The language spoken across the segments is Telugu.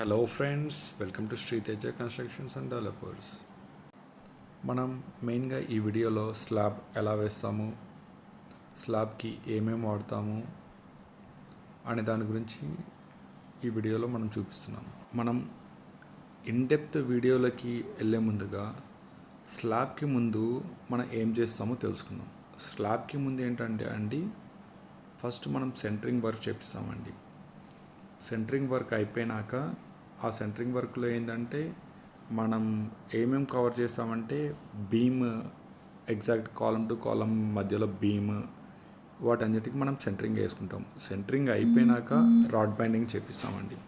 Hello friends, welcome to Sri Teja Constructions and Developers. మనం మెయిన్గా ఈ వీడియోలో స్లాబ్ ఎలా వేస్తాము, స్లాబ్కి ఏమేమి వాడతాము అనే దాని గురించి ఈ వీడియోలో మనం చూపిస్తున్నాము. మనం ఇన్డెప్త్ వీడియోలకి వెళ్ళే ముందుగా స్లాబ్కి ముందు మనం ఏం చేస్తామో తెలుసుకుందాం. స్లాబ్కి ముందు ఏంటంటే ఫస్ట్ మనం సెంటరింగ్ వర్క్ చేపిస్తామండి. సెంటరింగ్ వర్క్ అయిపోయినాక ఆ సెంటరింగ్ వర్క్లో ఏంటంటే మనం ఏమేమి కవర్ చేస్తామంటే బీమ్, ఎగ్జాక్ట్ కాలం టు కాలం మధ్యలో బీమ్, వాటన్నిటికి మనం సెంటరింగ్ వేసుకుంటాం. సెంటరింగ్ అయిపోయినాక రాడ్ బైండింగ్ చేపిస్తామండి.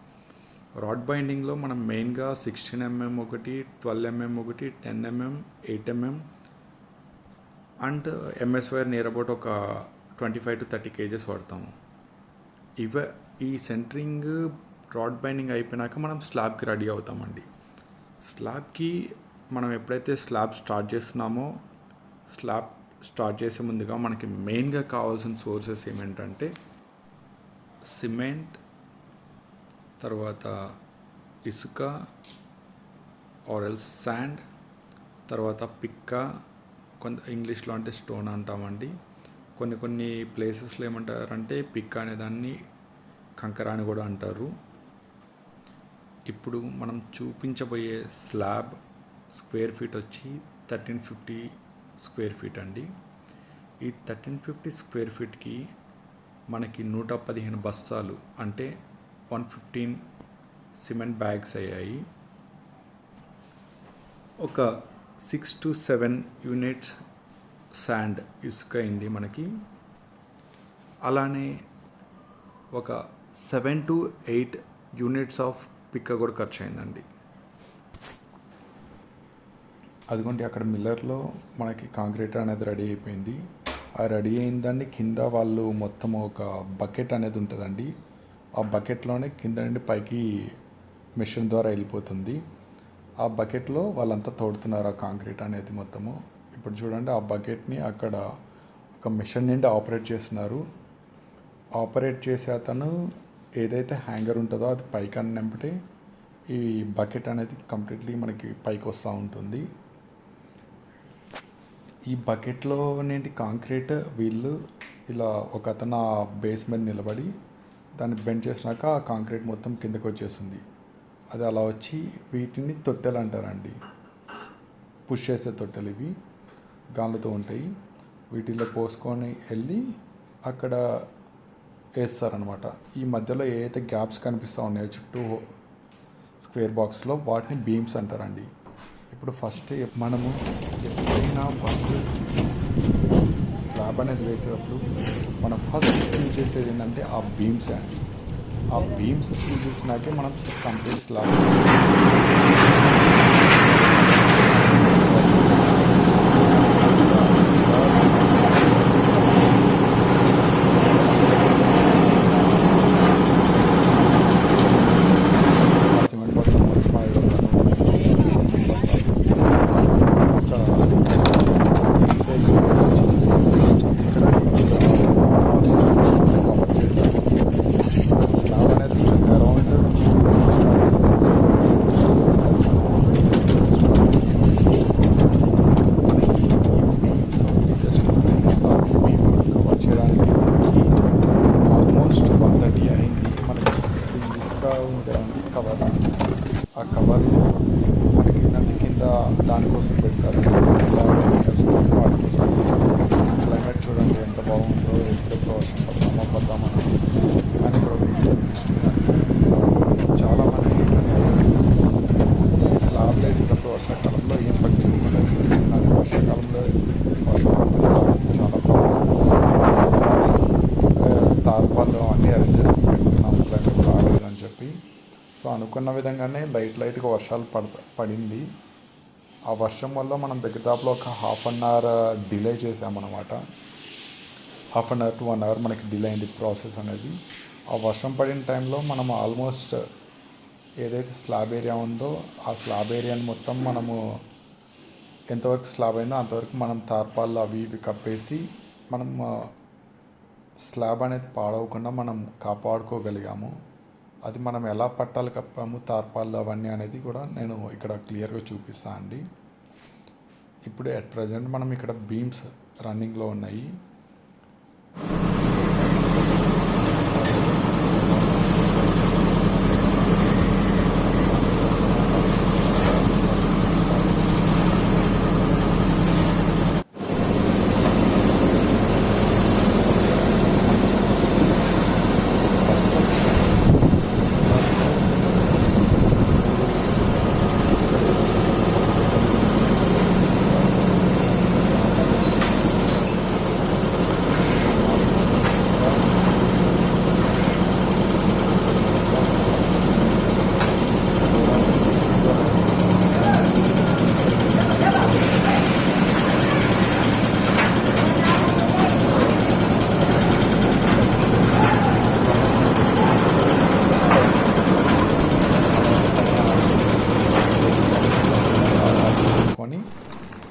రాడ్ బైండింగ్లో మనం మెయిన్గా 16 mm ఒకటి, 12 mm ఒకటి, 10 mm, 8 mm and MS wire near about ఒక 25 to 30 kgs వాడతాము. ఈ సెంటరింగ్ రాడ్ బైండింగ్ అయిపోయినాక మనం స్లాబ్కి రెడీ అవుతామండి. స్లాబ్కి మనం ఎప్పుడైతే స్లాబ్ స్టార్ట్ చేస్తున్నామో, స్లాబ్ స్టార్ట్ చేసే ముందుగా మనకి మెయిన్గా కావాల్సిన సోర్సెస్ ఏమిటంటే సిమెంట్, తర్వాత ఇసుక ఆర్ఎల్స్ శాండ్, తర్వాత పిక్క, కొంత ఇంగ్లీష్లో అంటే స్టోన్ అంటామండి. కొన్ని ప్లేసెస్లో ఏమంటారంటే పిక్క అనే దాన్ని కంకర అని కూడా అంటారు. ఇప్పుడు మనం చూపించబోయే స్లాబ్ స్క్వేర్ ఫీట్ వచ్చి 1350 స్క్వేర్ ఫీట్ అండి. ఈ 1350 స్క్వేర్ ఫీట్కి మనకి 115 బస్తాలు అంటే 115 సిమెంట్ బ్యాగ్స్ అయ్యాయి. ఒక 6 to 7 యూనిట్స్ శాండ్ ఇసుక అయింది మనకి. అలానే ఒక 7 to 8 యూనిట్స్ ఆఫ్ పిక్క కూడా ఖర్చు అయిందండి. అదిగోండి అక్కడ మిల్లర్లో మనకి కాంక్రీట్ అనేది రెడీ అయిపోయింది. ఆ రెడీ అయిందండి కింద వాళ్ళు మొత్తం ఒక బకెట్ అనేది ఉంటుందండి. ఆ బకెట్లోనే కింద నుండి పైకి మెషిన్ ద్వారా వెళ్ళిపోతుంది. ఆ బకెట్లో వాళ్ళంతా తోడుతున్నారు ఆ కాంక్రీట్ అనేది మొత్తము. ఇప్పుడు చూడండి ఆ బకెట్ని అక్కడ ఒక మెషిన్ నుండి ఆపరేట్ చేస్తున్నారు. ఆపరేట్ చేసే అతను ఏదైతే హ్యాంగర్ ఉంటుందో అది పైకి అన్నప్పుడే ఈ బకెట్ అనేది కంప్లీట్లీ మనకి పైకి వస్తూ ఉంటుంది. ఈ బకెట్లో నుండి కాంక్రీట్ వీళ్ళు ఇలా ఒక అతను ఆ బేస్ మీద నిలబడి దాన్ని బెండ్ చేసినాక ఆ కాంక్రీట్ మొత్తం కిందకి వచ్చేస్తుంది. అది అలా వచ్చి వీటిని తొట్టెలు అంటారండి. పుష్ చేసే తొట్టెలు ఇవి గాలుతో ఉంటాయి. వీటిలో పోసుకొని వెళ్ళి అక్కడ వేస్తారనమాట. ఈ మధ్యలో ఏదైతే గ్యాప్స్ కనిపిస్తూ ఉన్నాయో చుట్టూ స్క్వేర్ బాక్స్లో వాటిని బీమ్స్ అంటారండి. ఇప్పుడు ఫస్ట్ మనము ఎప్పుడైనా ఫస్ట్ స్లాబ్ అనేది వేసేటప్పుడు మనం ఫస్ట్ ఫిల్ చేసేది ఏంటంటే ఆ బీమ్స్ అండి. ఆ బీమ్స్ ఫిల్ చేసినాకే మనం కంప్లీట్ స్లాబ్ కవర్. ఆ కవర్ మనకి నది కింద దానికోసం పెడతారు. వాటి కోసం క్లైమేట్ చూడండి ఎంత బాగుందో. ఎప్పుడెప్పుడు వర్షం పడతామని కానీ ఇప్పుడు చాలామంది స్లాబ్ వేసేటప్పుడు వర్షాకాలంలో ఏం పని చేయకుండా వేస్తారు. కానీ వర్షాకాలంలో వర్షం పడితే స్లాబ్ చాలా బాగుంటుంది. తార్పాలు అన్నీ అరేంజ్ చేసుకుని పెట్టుకున్నాము క్లైమేట్ రాలేదు అని చెప్పి. సో అనుకున్న విధంగానే లైట్గా వర్షాలు పడింది. ఆ వర్షం వల్ల మనం దగ్గరదాపులో ఒక 1/2 hour డిలే చేసామన్నమాట. 1/2 hour to 1 hour మనకి డిలే అయింది ప్రాసెస్ అనేది. ఆ వర్షం పడిన టైంలో మనం ఆల్మోస్ట్ ఏదైతే స్లాబ్ ఏరియా ఉందో ఆ స్లాబ్ ఏరియాని మొత్తం మనము ఎంతవరకు స్లాబ్ అయిందో అంతవరకు మనం తార్పాలు అవి ఇవి కప్పేసి మనం స్లాబ్ అనేది పాడవకుండా మనం కాపాడుకోగలిగాము. అది మనం ఎలా పట్టాలు కప్పాము, తార్పాలు అవన్నీ అనేది కూడా నేను ఇక్కడ క్లియర్గా చూపిస్తాను అండి. ఇప్పుడు అట్ ప్రజెంట్ మనం ఇక్కడ బీమ్స్ రన్నింగ్లో ఉన్నాయి.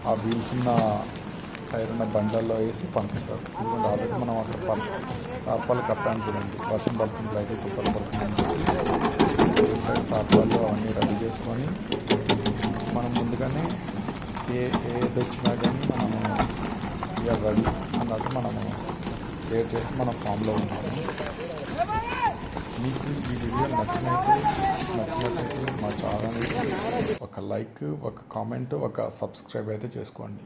ఆ వీల్స్ ఉన్న టైర్ ఉన్న బండల్లో వేసి పంపిస్తారు. ఎందుకంటే ఆల్రెడీ మనం అక్కడ తార్పాలు కప్పాను చూడండి. వర్షం పడుతుంది, అయితే తుప్పలు పడుతుందని చెప్పి సైడ్ తార్పాలు అవన్నీ రెడీ చేసుకొని మనం ముందుగానే ఏది వచ్చినా కానీ మనము ఇక రెడీ అన్నట్టు మనము క్లియర్ చేసి మన ఫామ్లో ఉన్నాము. మీకు ఈ వీడియో నచ్చినట్లయితే మా ఛానల్కి ఒక లైక్, ఒక కామెంట్, ఒక సబ్స్క్రైబ్ అయితే చేసుకోండి.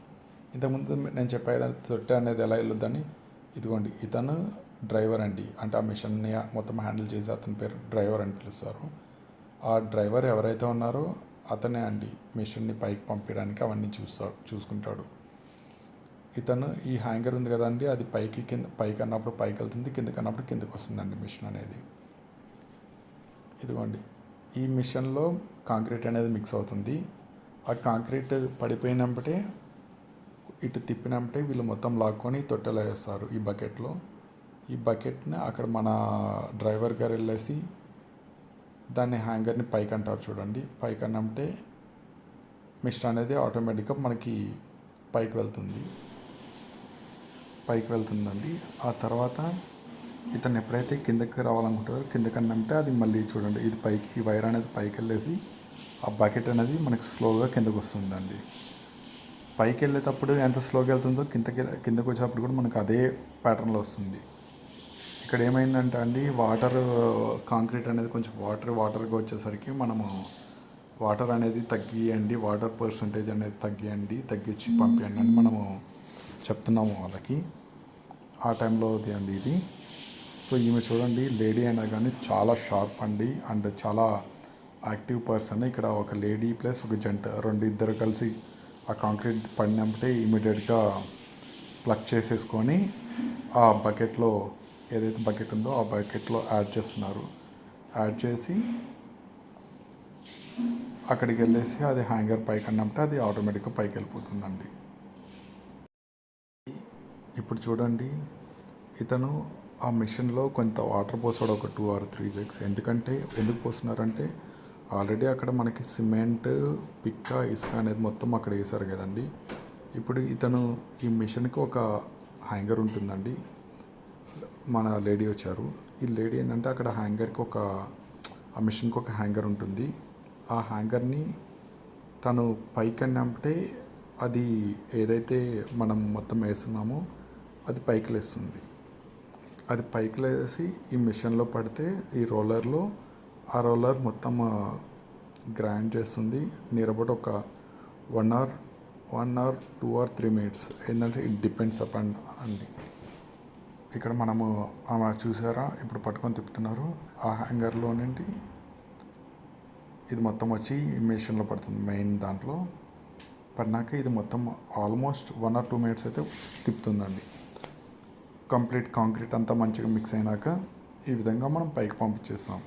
ఇంతకుముందు నేను చెప్పేదాన్ని తొట్టె అనేది ఎలా వెళ్ళొద్దని, ఇదిగోండి ఇతను డ్రైవర్ అండి. అంటే ఆ మిషన్ని మొత్తం హ్యాండిల్ చేసి అతని పేరు డ్రైవర్ అని పిలుస్తారు. ఆ డ్రైవర్ ఎవరైతే ఉన్నారో అతనే అండి మిషన్ని పైకి పంపించడానికి అవన్నీ చూసుకుంటాడు. ఇతను ఈ హ్యాంగర్ ఉంది కదండి, అది పైకి అన్నప్పుడు పైకి వెళ్తుంది, కిందకి అన్నప్పుడు కిందకి వస్తుందండి మిషన్ అనేది. ఇదిగోండి ఈ మిషన్లో కాంక్రీట్ అనేది మిక్స్ అవుతుంది. ఆ కాంక్రీట్ పడిపోయినప్పుడే ఇటు తిప్పినప్పుడే వీళ్ళు మొత్తం లాక్కొని తొట్టెలో వేస్తారు ఈ బకెట్లో. ఈ బకెట్ని అక్కడ మన డ్రైవర్ గారు వెళ్ళేసి దాన్ని హ్యాంగర్ని పైకి అంటారు చూడండి. పైకి అన్నప్పుడే మిషన్ అనేది ఆటోమేటిక్గా మనకి పైకి వెళ్తుందండి. ఆ తర్వాత ఇతను ఎప్పుడైతే కిందకి రావాలనుకుంటారో కిందకి అన్నంటే అది మళ్ళీ చూడండి ఇది పైకి, ఈ వైర్ అనేది పైకి వెళ్ళేసి ఆ బకెట్ అనేది మనకి స్లోగా కిందకు వస్తుందండి. పైకి వెళ్ళేటప్పుడు ఎంత స్లోగా వెళ్తుందో కిందకి వచ్చేటప్పుడు కూడా మనకు అదే ప్యాటర్న్లో వస్తుంది. ఇక్కడ ఏమైందంటే అండి, కాంక్రీట్ అనేది కొంచెం వాటర్గా వచ్చేసరికి మనము వాటర్ అనేది తగ్గియండి, వాటర్ పర్సంటేజ్ అనేది తగ్గించి పంపించండి అని మనము చెప్తున్నాము వాళ్ళకి. ఆ టైంలో అండి ఇది. సో ఈమె చూడండి, లేడీ అయినా కానీ చాలా షార్ప్ అండి అండ్ చాలా యాక్టివ్ పర్సన్. ఇక్కడ ఒక లేడీ ప్లస్ ఒక జెంట్ ఇద్దరు కలిసి ఆ కాంక్రీట్ పడినప్పుడే ఇమీడియట్గా ప్లగ్ చేసేసుకొని ఆ బకెట్లో ఏదైతే బకెట్ ఉందో ఆ బకెట్లో యాడ్ చేస్తున్నారు. యాడ్ చేసి అక్కడికి వెళ్ళేసి అది హ్యాంగర్ పైకి అన్నప్పుడు అది ఆటోమేటిక్గా పైకి వెళ్ళిపోతుందండి. ఇప్పుడు చూడండి, ఇతను ఆ మిషన్లో కొంత వాటర్ పోసాడు, ఒక 2 or 3 jugs. ఎందుకు పోస్తున్నారంటే ఆల్రెడీ అక్కడ మనకి సిమెంట్, పిక్క, ఇసుక అనేది మొత్తం అక్కడ వేసారు కదండి. ఇప్పుడు ఇతను ఈ మిషన్కి ఒక హ్యాంగర్ ఉంటుందండి. మన లేడీ వచ్చారు. ఈ లేడీ ఏంటంటే అక్కడ ఆ మిషన్కి ఒక హ్యాంగర్ ఉంటుంది. ఆ హ్యాంగర్ని తను పైకి అన్నప్పుడే అది ఏదైతే మనం మొత్తం వేస్తున్నామో అది పైకి లేస్తుంది. అది పైకి లేసి ఈ మిషన్లో పడితే ఈ రోలర్లో ఆ రోలర్ మొత్తం గ్రైండ్ చేస్తుంది. నియర్ అబౌట్ ఒక 1 or 2 or 3 minutes. ఏంటంటే ఇట్ డిపెండ్స్ అపాన్ అండి. ఇక్కడ మనము ఆమె చూసారా, ఇప్పుడు పట్టుకొని తిప్పుతున్నారు. ఆ హ్యాంగర్లో నుండి ఇది మొత్తం వచ్చి ఈ మిషన్లో పడుతుంది. మెయిన్ దాంట్లో పడినాక ఇది మొత్తం ఆల్మోస్ట్ 1 or 2 minutes అయితే తిప్పుతుందండి. కంప్లీట్ కాంక్రీట్ అంతా మంచిగా మిక్స్ అయినాక ఈ విధంగా మనం పైకి పంపించేస్తాం.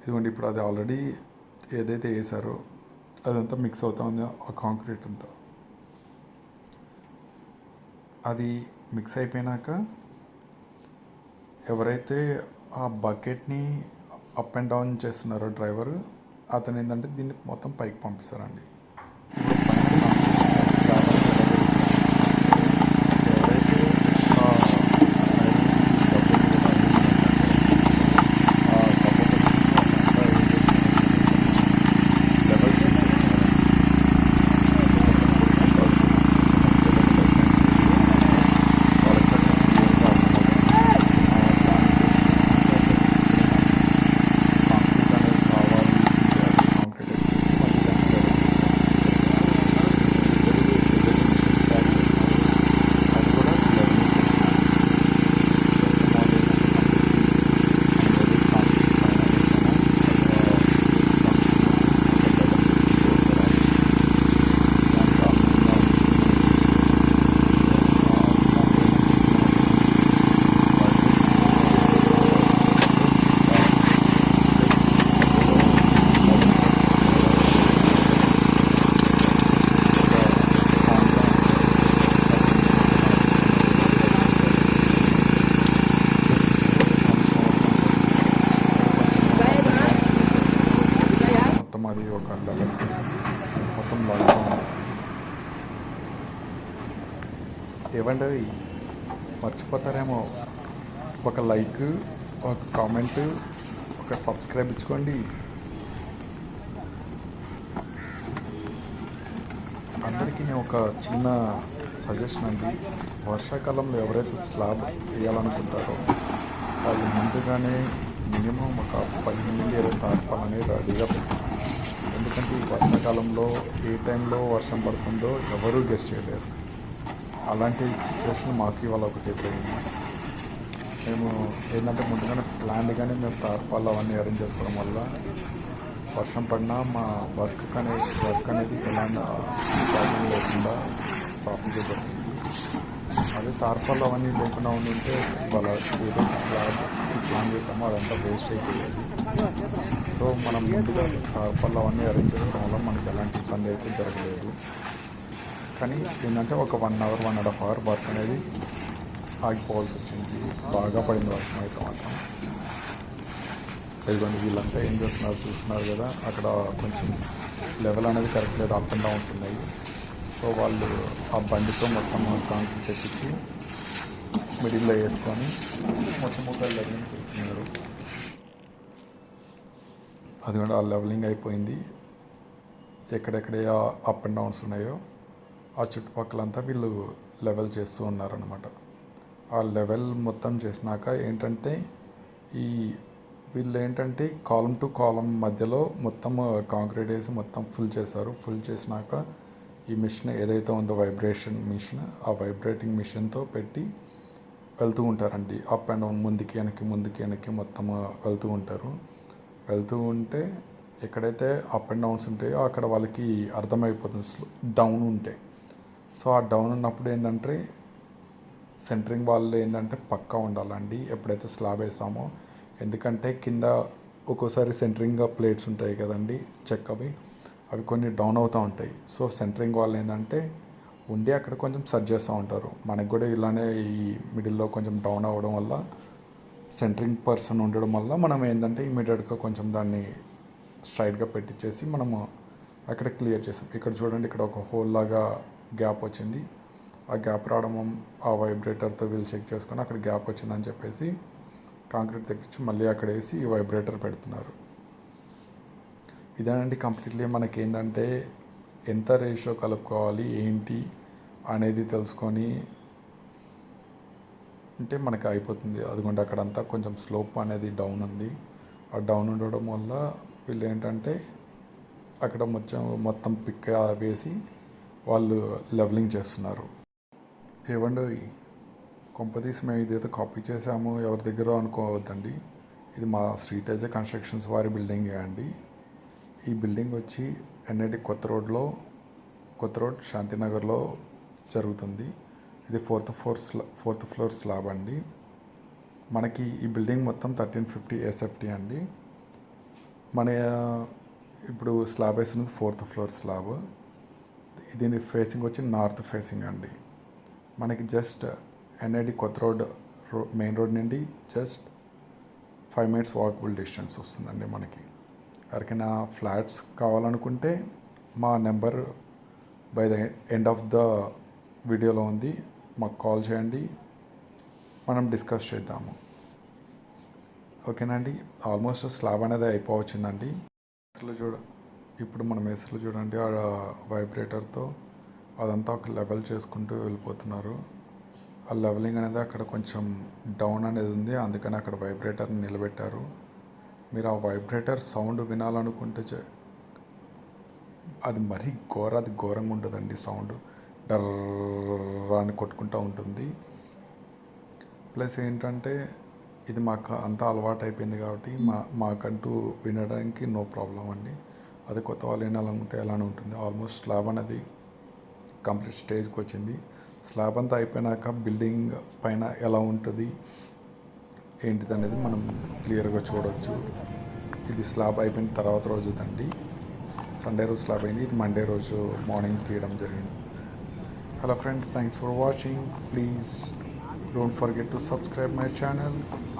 ఇదిగోండి ఇప్పుడు అది ఆల్రెడీ ఏదైతే వేసారో అదంతా మిక్స్ అవుతా ఉంది. ఆ కాంక్రీట్ అంతా అది మిక్స్ అయిపోయినాక ఎవరైతే ఆ బకెట్ని అప్ అండ్ డౌన్ చేస్తున్నారో డ్రైవర్, అతను ఏంటంటే దీన్ని మొత్తం పైకి పంపిస్తారండి. మొత్తం అది ఒక లెవెల్ కోసం మొత్తం లాగుతూ ఉంది. ఏవండి మర్చిపోతారేమో, ఒక లైక్, ఒక కామెంట్, ఒక సబ్స్క్రైబ్ ఇచ్చుకోండి. అందరికీ నేను ఒక చిన్న సజెషన్ అండి, వర్షాకాలంలో ఎవరైతే స్లాబ్ వేయాలనుకుంటారో వాళ్ళు ముందుగానే మినిమం ఒక 15 నుండి 20 తార్పాలని రెడీగా పెట్టారు. ఎందుకంటే ఈ వర్షాకాలంలో ఏ టైంలో వర్షం పడుతుందో ఎవరూ గెస్ట్ చేయలేరు. అలాంటి సిచ్యువేషన్ మాకు ఇవాళ ఒకటి ఎదురైంది. మేము ఏంటంటే ముందుగానే ప్లాన్గానే మేము తార్పాలు అవన్నీ అరేంజ్ చేసుకోవడం వల్ల వర్షం పడినా మా వర్క్ అనేది ఎలాంటి ప్రాబ్లం లేకుండా సాఫీగా జరుగుతుంది. అదే తార్పాలు అవన్నీ లేకుండా ఉంటే వాళ్ళ ఏదైతే స్లాబ్ ప్లాన్ చేసామో అదంతా వేస్ట్ అయిపోయేది. సో మనం ముందుగా తార్పాలు అవన్నీ అరేంజ్ చేసుకోవడం వల్ల మనకి ఎలాంటి ఇబ్బంది అయితే జరగలేదు. కానీ ఏంటంటే ఒక 1 అవర్ 1.5 అవర్ వర్క్ అనేది ఆగిపోవాల్సి వచ్చింది. బాగా పడింది వర్షం అయితే మాత్రం. ఇదిగోండి వీళ్ళంతా ఏం చేస్తున్నారు చూస్తున్నారు కదా, అక్కడ కొంచెం లెవెల్ అనేది కరెక్ట్ లేదు, అప్ అండ్ డౌన్స్ ఉన్నాయి. సో వాళ్ళు ఆ బండితో మొత్తం కాంక్రీట్ తెప్పించి మిడిల్లో వేసుకొని మొత్తం ఒక లెవెలింగ్ చేస్తున్నారు. అది కూడా ఆ లెవెలింగ్ అయిపోయింది. ఎక్కడెక్కడ అప్ అండ్ డౌన్స్ ఉన్నాయో ఆ చుట్టుపక్కలంతా వీళ్ళు లెవెల్ చేస్తూ ఉన్నారనమాట. ఆ లెవెల్ మొత్తం చేసినాక ఏంటంటే వీళ్ళు ఏంటంటే కాలం టు కాలం మధ్యలో మొత్తం కాంక్రీట్ వేసి మొత్తం ఫుల్ చేశారు. ఫుల్ చేసినాక ఈ మిషన్ ఏదైతే ఉందో వైబ్రేషన్ మిషన్, ఆ వైబ్రేటింగ్ మిషన్తో పెట్టి వెళ్తూ ఉంటారండి. అప్ అండ్ డౌన్, ముందుకి వెనక్కి మొత్తం వెళ్తూ ఉంటారు. వెళ్తూ ఉంటే ఎక్కడైతే అప్ అండ్ డౌన్స్ ఉంటాయో అక్కడ వాళ్ళకి అర్థమైపోతుంది డౌన్ ఉంటే. సో ఆ డౌన్ ఉన్నప్పుడు ఏంటంటే సెంటరింగ్ వాళ్ళు ఏంటంటే పక్కా ఉండాలండి ఎప్పుడైతే స్లాబ్ వేసామో. ఎందుకంటే కింద ఒక్కోసారి సెంటరింగ్ ప్లేట్స్ ఉంటాయి కదండి, చెక్కవి, అవి కొన్ని డౌన్ అవుతూ ఉంటాయి. సో సెంటరింగ్ వాళ్ళు ఏంటంటే ఉండి అక్కడ కొంచెం సెర్చ్ చేస్తూ ఉంటారు. మనకు కూడా ఇలానే ఈ మిడిల్లో కొంచెం డౌన్ అవ్వడం వల్ల సెంటరింగ్ పర్సన్ ఉండడం వల్ల మనం ఏంటంటే ఇమీడియట్గా కొంచెం దాన్ని స్ట్రైట్గా పెట్టించేసి మనము అక్కడ క్లియర్ చేసాం. ఇక్కడ చూడండి, ఇక్కడ ఒక హోల్ లాగా గ్యాప్ వచ్చింది. ఆ గ్యాప్ రావడం ఆ వైబ్రేటర్తో వీళ్ళు చెక్ చేసుకొని అక్కడ గ్యాప్ వచ్చిందని చెప్పేసి కాంక్రీట్ తెప్పించి మళ్ళీ అక్కడ వేసి ఈ వైబ్రేటర్ పెడుతున్నారు. ఇదేనండి కంప్లీట్లీ మనకి ఏంటంటే ఎంత రేషియో కలుపుకోవాలి ఏంటి అనేది తెలుసుకొని అంటే మనకి అయిపోతుంది. అదిగోండి అక్కడంతా కొంచెం స్లోప్ అనేది డౌన్ ఉంది. ఆ డౌన్ ఉండడం వల్ల వీళ్ళు ఏంటంటే అక్కడ మొత్తం పిక్ వేసి వాళ్ళు లెవెలింగ్ చేస్తున్నారు. ఏవండి కొంపతీసి మేము ఇదైతే కాపీ చేసాము ఎవరి దగ్గర అనుకోవద్దండి. ఇది మా శ్రీ తేజ కన్స్ట్రక్షన్స్ వారి బిల్డింగే అండి. ఈ బిల్డింగ్ వచ్చి ఎన్ఐటి కొత్త రోడ్ శాంతినగర్లో జరుగుతుంది. ఇది ఫోర్త్ ఫ్లోర్ స్లాబ్ అండి. మనకి ఈ బిల్డింగ్ మొత్తం 1350 SFT అండి. మన ఇప్పుడు స్లాబ్ వేసినది 4th ఫ్లోర్ స్లాబ్. దీని ఫేసింగ్ వచ్చి నార్త్ ఫేసింగ్ అండి. మనకి జస్ట్ ఎన్ఐడి కొత్త మెయిన్ రోడ్ నుండి జస్ట్ 5 minutes వాకబుల్ డిస్టెన్స్ వస్తుందండి. మనకి ఎవరికైనా ఫ్లాట్స్ కావాలనుకుంటే మా number by the end of the వీడియోలో ఉంది, మాకు కాల్ చేయండి, మనం డిస్కస్ చేద్దాము. ఓకేనండి. ఆల్మోస్ట్ స్లాబ్ అనేది అయిపోవచ్చిందండి. ఇప్పుడు మన మేస్త్రీలు చూడండి, ఆ వైబ్రేటర్తో అదంతా ఒక లెవెల్ చేసుకుంటూ వెళ్ళిపోతున్నారు. ఆ లెవెలింగ్ అనేది అక్కడ కొంచెం డౌన్ అనేది ఉంది, అందుకని అక్కడ వైబ్రేటర్ని నిలబెట్టారు. మీరు ఆ వైబ్రేటర్ సౌండ్ వినాలనుకుంటే అది మరీ ఘోరంగా ఉంటుందండి. సౌండ్ డర్రా అని కొట్టుకుంటూ ఉంటుంది. ప్లస్ ఏంటంటే ఇది మాకు అంతా అలవాటు అయిపోయింది కాబట్టి మాకంటూ వినడానికి నో ప్రాబ్లం అండి. అది కొత్త వాళ్ళు వినాలనుకుంటే ఎలానే ఉంటుంది. ఆల్మోస్ట్ స్లాబ్ అనేది కంప్లీట్ స్టేజ్కి వచ్చింది. స్లాబ్ అంతా అయిపోయినాక బిల్డింగ్ పైన ఎలా ఉంటుంది ఏంటిది అనేది మనం క్లియర్గా చూడవచ్చు. ఇది స్లాబ్ అయిపోయిన తర్వాత రోజుదండి. సండే రోజు స్లాబ్ అయింది. ఇది మండే రోజు మార్నింగ్ తీయడం జరిగింది. Hello friends, thanks for watching. Please don't forget to subscribe my channel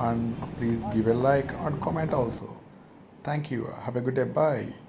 and please give a like and comment also. Thank you. Have a good day. Bye.